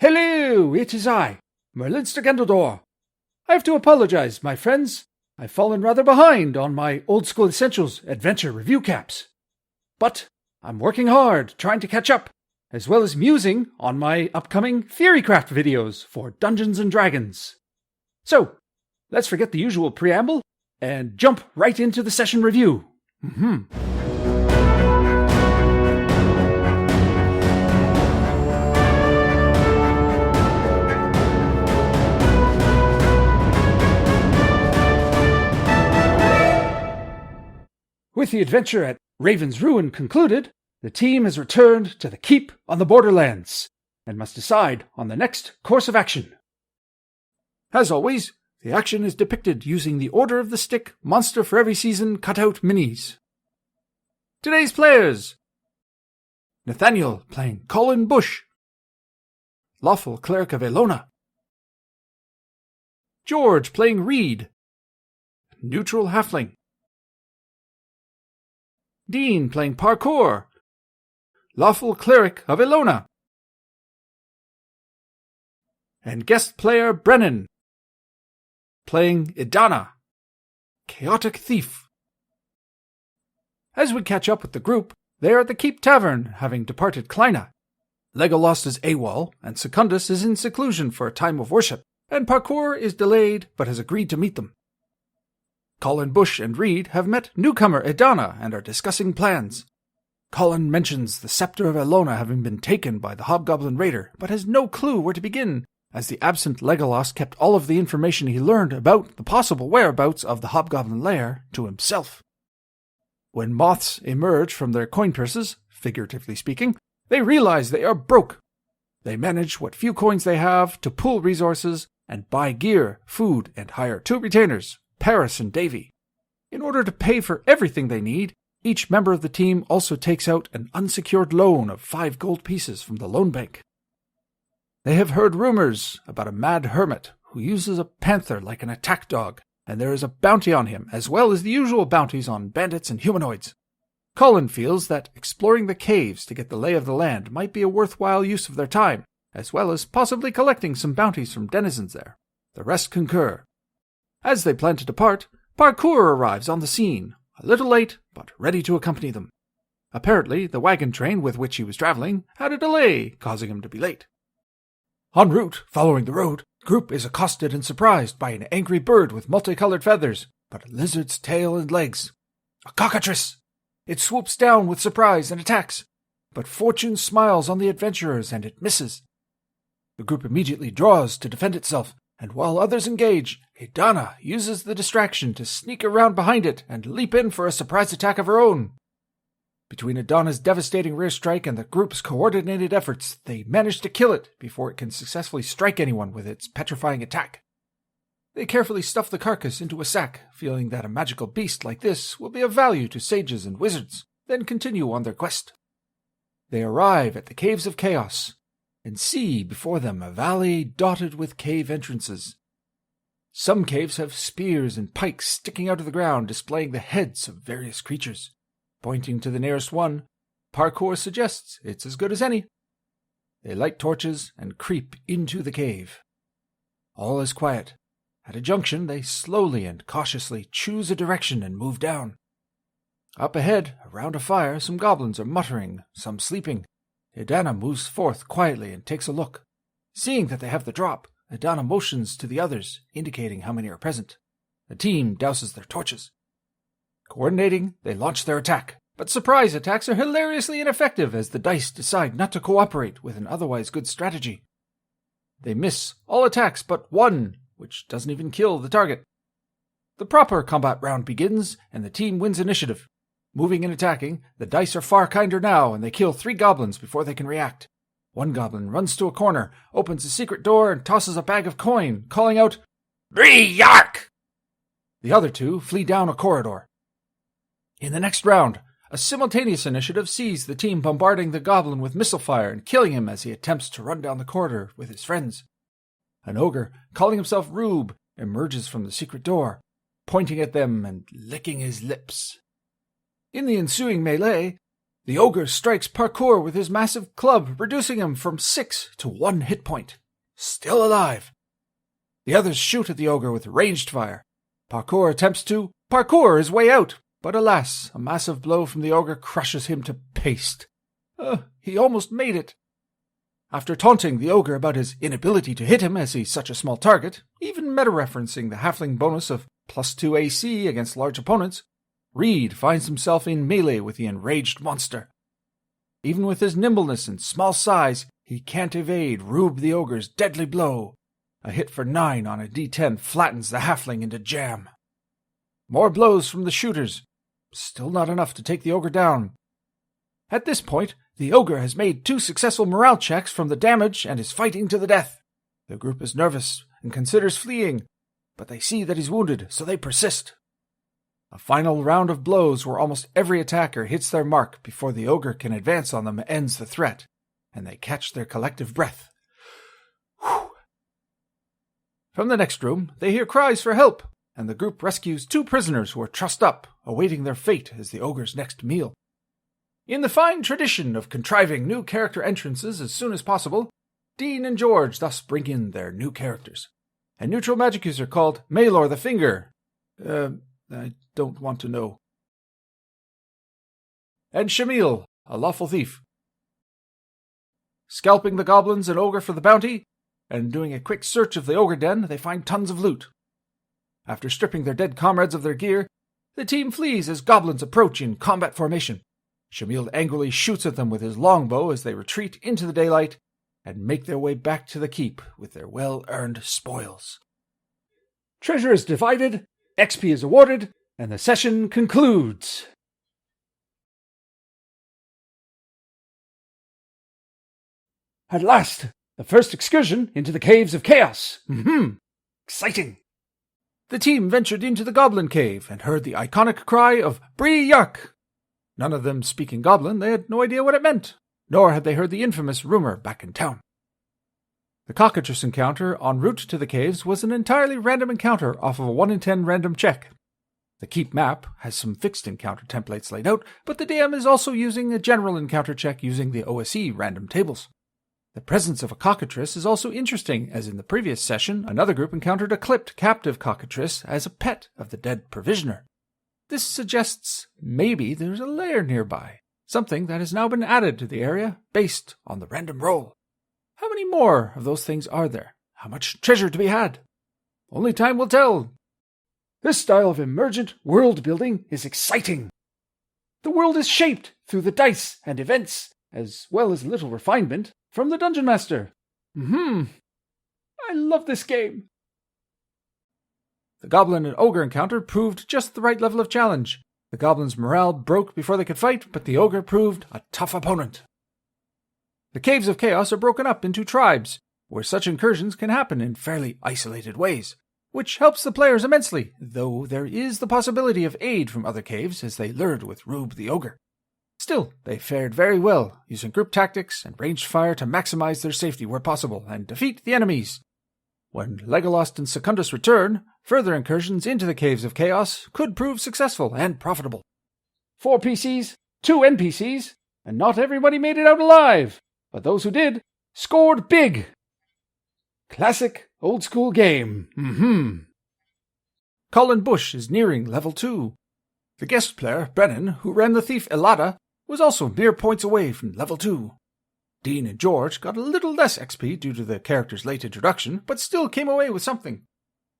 Hello, it is I, Merlinstergandaldore. I have to apologize, my friends. I've fallen rather behind on my Old School Essentials adventure review caps. But I'm working hard trying to catch up, as well as musing on my upcoming Theorycraft videos for Dungeons & Dragons. So, let's forget the usual preamble and jump right into the session review. With the adventure at Raven's Ruin concluded, the team has returned to the keep on the Borderlands and must decide on the next course of action. As always, the action is depicted using the Order of the Stick Monster for Every Season cutout minis. Today's players: Nathaniel playing Colin Bush, Lawful Cleric of Elona; George playing Reed, Neutral Halfling; Dean playing Parkour, Lawful Cleric of Elona; and guest player Brennan, playing EDANA, Chaotic Thief. As we catch up with the group, they are at the Keep Tavern, having departed Kleina. Legolas is AWOL, and Secundus is in seclusion for a time of worship, and Parkour is delayed but has agreed to meet them. Colin Bush and Reed have met newcomer EDANA and are discussing plans. Colin mentions the Scepter of Elona having been taken by the Hobgoblin Raider, but has no clue where to begin, as the absent Legolas kept all of the information he learned about the possible whereabouts of the Hobgoblin lair to himself. When moths emerge from their coin purses, figuratively speaking, they realize they are broke. They manage what few coins they have to pool resources and buy gear, food, and hire 2 retainers, Paris and Davy. In order to pay for everything they need, each member of the team also takes out an unsecured loan of 5 gold pieces from the loan bank. They have heard rumors about a mad hermit who uses a panther like an attack dog, and there is a bounty on him, as well as the usual bounties on bandits and humanoids. Colin feels that exploring the caves to get the lay of the land might be a worthwhile use of their time, as well as possibly collecting some bounties from denizens there. The rest concur. As they plan to depart, Parkour arrives on the scene, a little late, but ready to accompany them. Apparently, the wagon train with which he was traveling had a delay, causing him to be late. En route, following the road, the group is accosted and surprised by an angry bird with multicolored feathers, but a lizard's tail and legs. A cockatrice! It swoops down with surprise and attacks, but fortune smiles on the adventurers and it misses. The group immediately draws to defend itself, and while others engage, EDANA uses the distraction to sneak around behind it and leap in for a surprise attack of her own. Between EDANA's devastating rear strike and the group's coordinated efforts, they manage to kill it before it can successfully strike anyone with its petrifying attack. They carefully stuff the carcass into a sack, feeling that a magical beast like this will be of value to sages and wizards, then continue on their quest. They arrive at the Caves of Chaos, and see before them a valley dotted with cave entrances. Some caves have spears and pikes sticking out of the ground, displaying the heads of various creatures. Pointing to the nearest one, Parkour suggests it's as good as any. They light torches and creep into the cave. All is quiet. At a junction, they slowly and cautiously choose a direction and move down. Up ahead, around a fire, some goblins are muttering, some sleeping. EDANA moves forth quietly and takes a look. Seeing that they have the drop, EDANA motions to the others, indicating how many are present. The team douses their torches. Coordinating, they launch their attack, but surprise attacks are hilariously ineffective as the dice decide not to cooperate with an otherwise good strategy. They miss all attacks but one, which doesn't even kill the target. The proper combat round begins, and the team wins initiative. Moving and attacking, the dice are far kinder now, and they kill 3 goblins before they can react. One goblin runs to a corner, opens a secret door, and tosses a bag of coin, calling out, "Yark!" The other 2 flee down a corridor. In the next round, a simultaneous initiative sees the team bombarding the goblin with missile fire and killing him as he attempts to run down the corridor with his friends. An ogre, calling himself Rube, emerges from the secret door, pointing at them and licking his lips. In the ensuing melee, The ogre strikes Parkour with his massive club, reducing him from 6 to 1 hit point. Still alive. The others shoot at the ogre with ranged fire. Parkour attempts to parkour his way out, but alas, a massive blow from the ogre crushes him to paste. He almost made it. After taunting the ogre about his inability to hit him as he's such a small target, even meta-referencing the halfling bonus of +2 AC against large opponents, Reed finds himself in melee with the enraged monster. Even with his nimbleness and small size, he can't evade Rube the ogre's deadly blow. A hit for 9 on a D10 flattens the halfling into jam. More blows from the shooters. Still not enough to take the ogre down. At this point, the ogre has made 2 successful morale checks from the damage and is fighting to the death. The group is nervous and considers fleeing, but they see that he's wounded, so they persist. A final round of blows where almost every attacker hits their mark before the ogre can advance on them ends the threat, and they catch their collective breath. Whew. From the next room, they hear cries for help, and the group rescues 2 prisoners who are trussed up, awaiting their fate as the ogre's next meal. In the fine tradition of contriving new character entrances as soon as possible, Dean and George thus bring in their new characters. A neutral magic user called Maelor the Finger. I don't want to know. And Shamil, a lawful thief. Scalping the goblins and ogre for the bounty, and doing a quick search of the ogre den, they find tons of loot. After stripping their dead comrades of their gear, the team flees as goblins approach in combat formation. Shamil angrily shoots at them with his longbow as they retreat into the daylight and make their way back to the keep with their well-earned spoils. Treasure is divided, XP is awarded, and the session concludes. At last, the first excursion into the Caves of Chaos. Exciting. The team ventured into the Goblin Cave and heard the iconic cry of Bree Yuck. None of them speaking Goblin, they had no idea what it meant, nor had they heard the infamous rumor back in town. The cockatrice encounter en route to the caves was an entirely random encounter off of a 1 in 10 random check. The Keep map has some fixed encounter templates laid out, but the DM is also using a general encounter check using the OSE random tables. The presence of a cockatrice is also interesting, as in the previous session, another group encountered a clipped captive cockatrice as a pet of the dead provisioner. This suggests maybe there's a lair nearby, something that has now been added to the area based on the random roll. How many more of those things are there? How much treasure to be had? Only time will tell. This style of emergent world building is exciting. The world is shaped through the dice and events, as well as a little refinement from the Dungeon Master. I love this game. The Goblin and Ogre encounter proved just the right level of challenge. The Goblin's morale broke before they could fight, but the Ogre proved a tough opponent. The Caves of Chaos are broken up into tribes, where such incursions can happen in fairly isolated ways, which helps the players immensely, though there is the possibility of aid from other caves as they lured with Rube the Ogre. Still, they fared very well, using group tactics and ranged fire to maximize their safety where possible and defeat the enemies. When Legolas and Secundus return, further incursions into the Caves of Chaos could prove successful and profitable. 4 PCs, 2 NPCs, and not everybody made it out alive, but those who did scored big. Classic old-school game. Colin Bush is nearing level 2. The guest player, Brennan, who ran the thief EDANA, was also mere points away from level 2. Dean and George got a little less XP due to the character's late introduction, but still came away with something.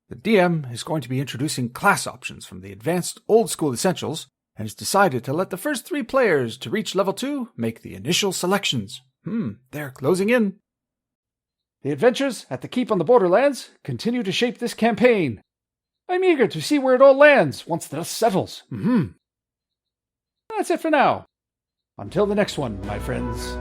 The DM is going to be introducing class options from the advanced old-school essentials, and has decided to let the first 3 players to reach level 2 make the initial selections. They're closing in. The adventures at the Keep on the Borderlands continue to shape this campaign. I'm eager to see where it all lands once the dust settles. That's it for now. Until the next one, my friends.